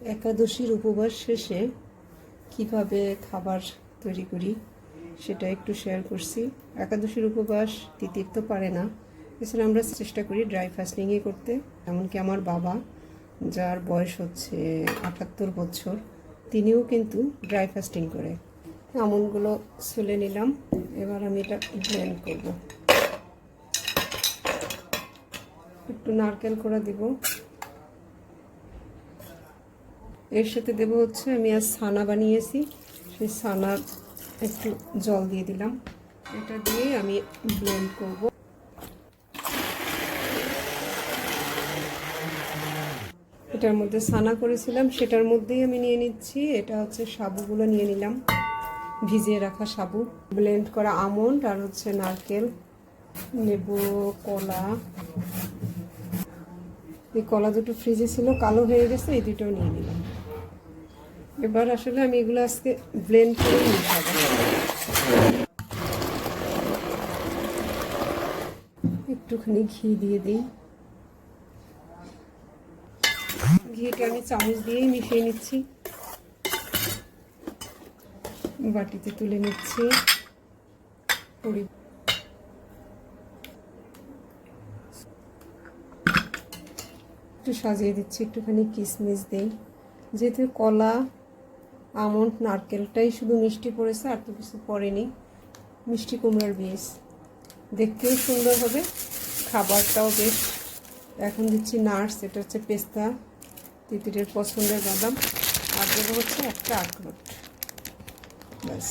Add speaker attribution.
Speaker 1: একাদশীর উপবাস শেষে কিভাবে খাবার তৈরি করি সেটা একটু শেয়ার করছি। একাদশীর উপবাস তিতির তো পারে না, এছাড়া আমরা চেষ্টা করি ড্রাই ফাস্টিংই করতে। এমনকি আমার বাবা, যার বয়স হচ্ছে ৭৮ বছর, তিনিও কিন্তু ড্রাই ফাস্টিং করে। আমন্ডগুলো ছুলে নিলাম, এবার আমি এটা ব্লেন্ড করব। একটু নারকেল কোড়া দিব, এর সাথে দেব হচ্ছে আমি আজ ছানা বানিয়েছি, সেই ছানার একটু জল দিয়ে দিলাম। এটা দিয়ে আমি ব্লেন্ড করব। এটার মধ্যে ছানা করেছিলাম সেটার মধ্যেই আমি নিয়ে নিচ্ছি। এটা হচ্ছে সাবুগুলো নিয়ে নিলাম, ভিজিয়ে রাখা সাবু, ব্লেন্ড করা আমন্ড আর হচ্ছে নারকেল, নেব কলা। এই কলা দুটো ফ্রিজে ছিল, কালো হয়ে গেছে, এই দুটোও নিয়ে নিলাম। এবার আসলে আমি এগুলো আজকে ব্লেন্ড করে মিশাবো। একটুখানি ঘি দিয়ে দিই, ঘিটা আমি চামচ দিয়েই মিশিয়ে নিচ্ছি। বাটিতে তুলে নিচ্ছি, একটু সাজিয়ে দিচ্ছি, একটুখানি কিশমিশ দিই। যেহেতু কলা, আমন্ড, নারকেলটাই শুধু মিষ্টি পড়েছে, আর তো কিছু পড়েনি। মিষ্টি কুমড়ার বীজ, দেখতেও সুন্দর হবে, খাবারটাও বেশ। এখন দিচ্ছি নাটস, এটা হচ্ছে পেস্তা, তিতিরের পছন্দের বাদাম, আর দেবো হচ্ছে একটা আখরোট। ব্যাস।